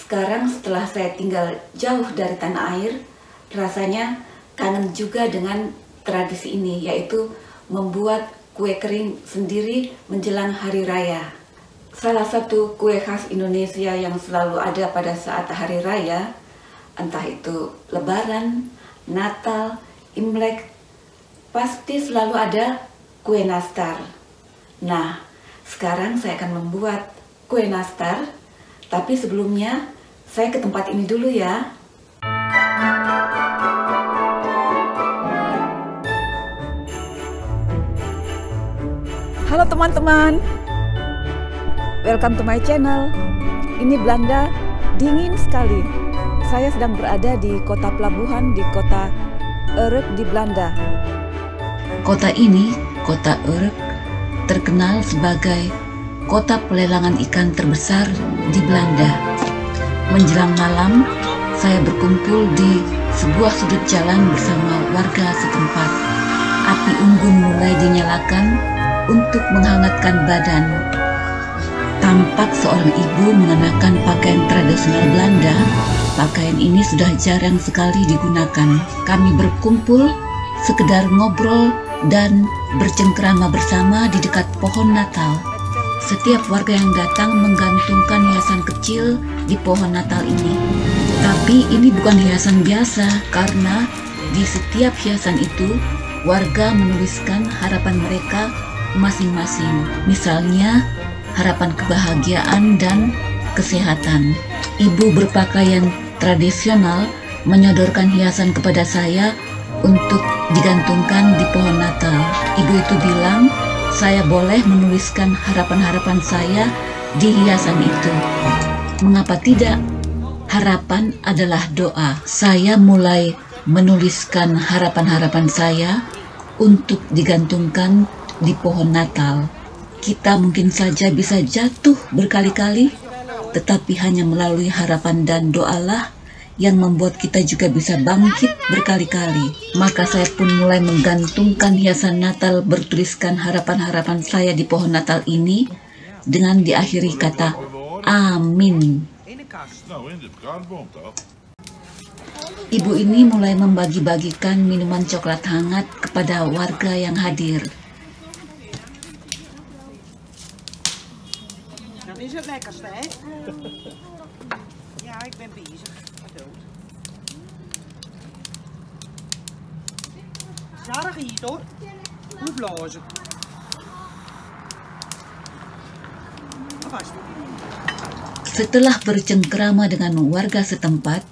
Sekarang setelah saya tinggal jauh dari tanah air, rasanya kangen juga dengan tradisi ini, yaitu membuat kue kering sendiri menjelang hari raya. Salah satu kue khas Indonesia yang selalu ada pada saat hari raya, entah itu Lebaran, Natal, Imlek, pasti selalu ada kue nastar. Nah, sekarang saya akan membuat kue nastar, tapi sebelumnya saya ke tempat ini dulu ya. Halo teman-teman, welcome to my channel. Ini Belanda, dingin sekali. Saya sedang berada di kota pelabuhan di kota Urk di Belanda. Kota ini, kota Urk, terkenal sebagai kota pelelangan ikan terbesar di Belanda. Menjelang malam, saya berkumpul di sebuah sudut jalan bersama warga setempat. Api unggun mulai dinyalakan untuk menghangatkan badan. Tampak seorang ibu mengenakan pakaian tradisional Belanda. Pakaian ini sudah jarang sekali digunakan. Kami berkumpul sekedar ngobrol dan bercengkrama bersama di dekat pohon Natal. Setiap warga yang datang menggantungkan hiasan kecil di pohon Natal ini. Tapi ini bukan hiasan biasa, karena di setiap hiasan itu warga menuliskan harapan mereka masing-masing. Misalnya, harapan kebahagiaan dan kesehatan. Ibu berpakaian tradisional menyodorkan hiasan kepada saya untuk digantungkan di pohon Natal. Ibu itu bilang, saya boleh menuliskan harapan-harapan saya di hiasan itu. Mengapa tidak? Harapan adalah doa. Saya mulai menuliskan harapan-harapan saya untuk digantungkan di pohon Natal. Kita mungkin saja bisa jatuh berkali-kali, tetapi hanya melalui harapan dan doalah yang membuat kita juga bisa bangkit berkali-kali. Maka saya pun mulai menggantungkan hiasan Natal bertuliskan harapan-harapan saya di pohon Natal ini dengan diakhiri kata Amin. Ibu ini mulai membagi-bagikan minuman coklat hangat kepada warga yang hadir. Is het lekkerste, hè? Ja, ik ben bezig. Zarg hier, hoor. Goed blazen. Setelah bercengkrama dengan warga setempat,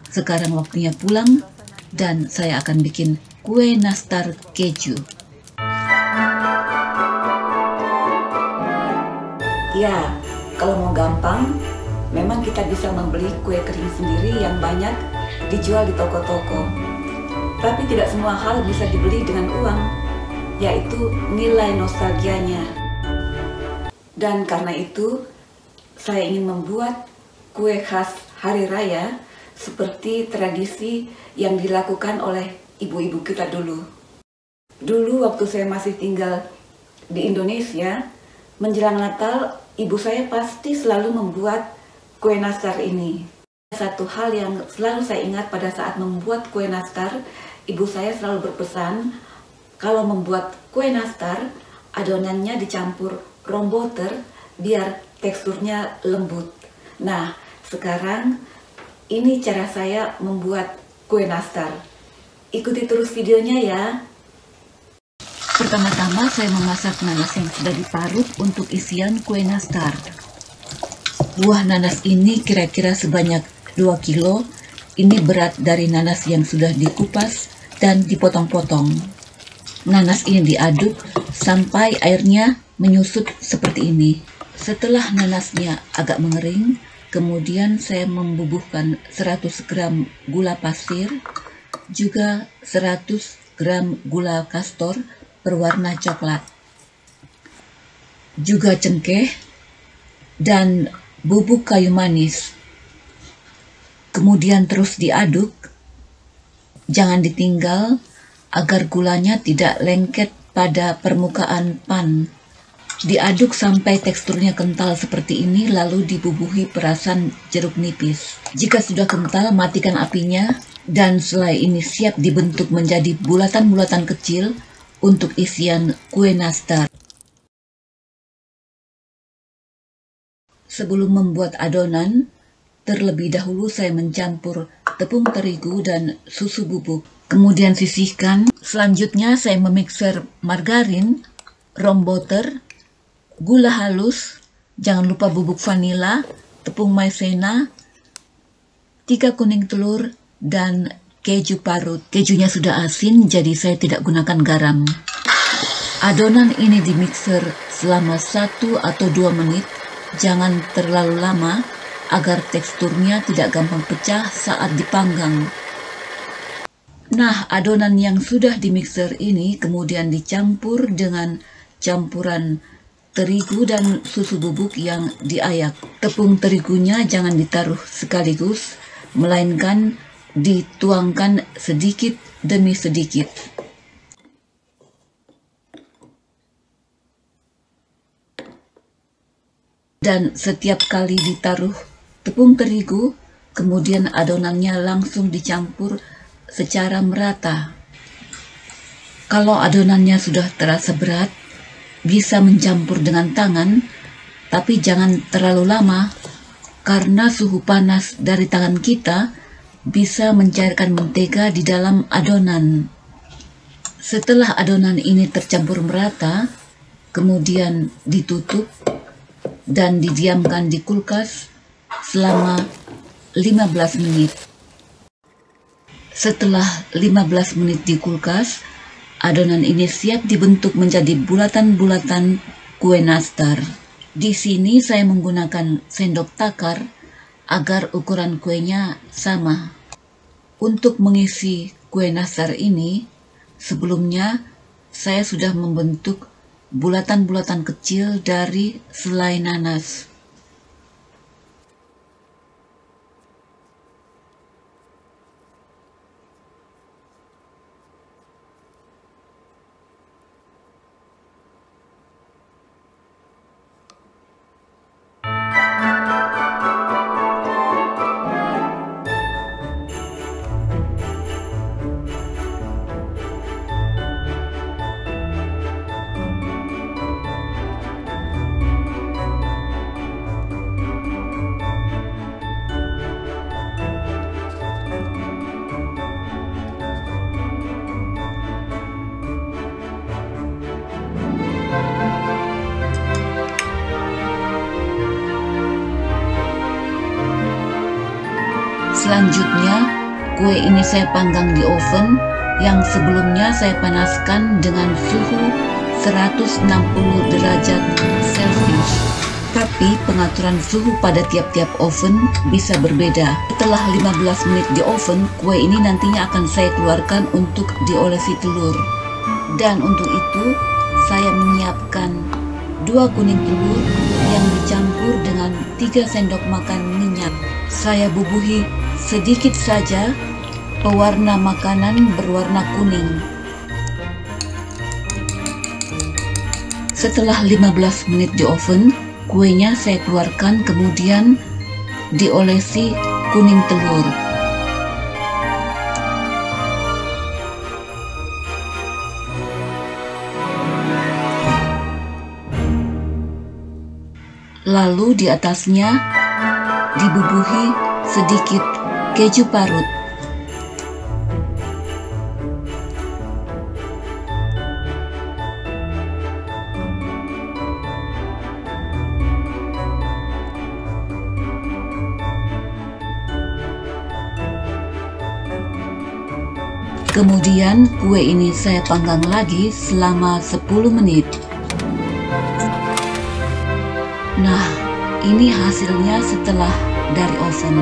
sekarang waktunya pulang dan saya akan bikin kue nastar keju. Ya, kalau mau gampang, memang kita bisa membeli kue kering sendiri yang banyak dijual di toko-toko. Tapi tidak semua hal bisa dibeli dengan uang, yaitu nilai nostalgianya. Dan karena itu, saya ingin membuat kue khas hari raya seperti tradisi yang dilakukan oleh ibu-ibu kita dulu. Dulu waktu saya masih tinggal di Indonesia, menjelang Natal, ibu saya pasti selalu membuat kue nastar ini. Satu hal yang selalu saya ingat pada saat membuat kue nastar, ibu saya selalu berpesan, kalau membuat kue nastar, adonannya dicampur romboter biar teksturnya lembut. Nah, sekarang ini cara saya membuat kue nastar. Ikuti terus videonya ya. Pertama-tama saya memasak nanas yang sudah diparut untuk isian kue nastar. Buah nanas ini kira-kira sebanyak 2 kilo. Ini berat dari nanas yang sudah dikupas dan dipotong-potong. Nanas ini diaduk sampai airnya menyusut seperti ini. Setelah nanasnya agak mengering, kemudian saya membubuhkan 100 gram gula pasir, juga 100 gram gula kastor berwarna coklat, juga cengkeh dan bubuk kayu manis. Kemudian terus diaduk, jangan ditinggal agar gulanya tidak lengket pada permukaan pan. Diaduk sampai teksturnya kental seperti ini, lalu dibubuhi perasan jeruk nipis. Jika sudah kental, matikan apinya, dan selai ini siap dibentuk menjadi bulatan-bulatan kecil untuk isian kue nastar. Sebelum membuat adonan, terlebih dahulu saya mencampur tepung terigu dan susu bubuk. Kemudian sisihkan. Selanjutnya saya memixer margarin, rom butter, gula halus, jangan lupa bubuk vanila, tepung maizena, 3 kuning telur, dan keju parut. Kejunya sudah asin, jadi saya tidak gunakan garam. Adonan ini dimixer selama 1 atau 2 menit, jangan terlalu lama agar teksturnya tidak gampang pecah saat dipanggang. Nah, adonan yang sudah dimixer ini kemudian dicampur dengan campuran terigu dan susu bubuk yang diayak. Tepung terigunya jangan ditaruh sekaligus, melainkan dituangkan sedikit demi sedikit. Dan setiap kali ditaruh tepung terigu, kemudian adonannya langsung dicampur secara merata. Kalau adonannya sudah terasa berat, bisa mencampur dengan tangan, tapi jangan terlalu lama, karena suhu panas dari tangan kita bisa mencairkan mentega di dalam adonan. Setelah adonan ini tercampur merata, kemudian ditutup dan didiamkan di kulkas selama 15 menit. Setelah 15 menit di kulkas, adonan ini siap dibentuk menjadi bulatan-bulatan kue nastar. Di sini saya menggunakan sendok takar agar ukuran kuenya sama. Untuk mengisi kue nastar ini, sebelumnya saya sudah membentuk bulatan-bulatan kecil dari selai nanas. Selanjutnya, kue ini saya panggang di oven yang sebelumnya saya panaskan dengan suhu 160 derajat Celcius. Tapi pengaturan suhu pada tiap-tiap oven bisa berbeda. Setelah 15 menit di oven, kue ini nantinya akan saya keluarkan untuk diolesi telur. Dan untuk itu, saya menyiapkan 2 kuning telur yang dicampur dengan 3 sendok makan minyak. Saya bubuhi sedikit saja pewarna makanan berwarna kuning. Setelah 15 menit di oven, kuenya saya keluarkan, kemudian diolesi kuning telur. Lalu di atasnya dibubuhi sedikit keju parut. Kemudian kue ini saya panggang lagi selama 10 menit. Nah, ini hasilnya setelah dari oven.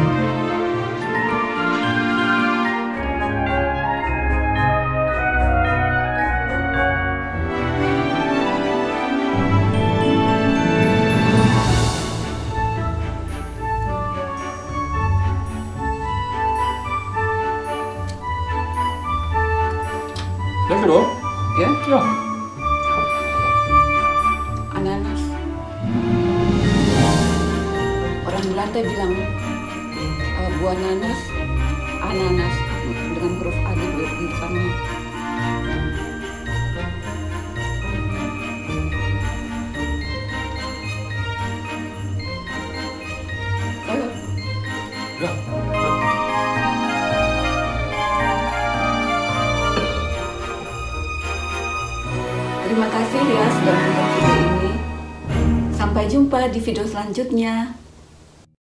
Lekker hoor. Ya? Ja. Anak-anak Tante bilang buah nanas, ananas dengan huruf A di depannya. Ayo. Terima kasih ya sudah menonton video ini. Sampai jumpa di video selanjutnya.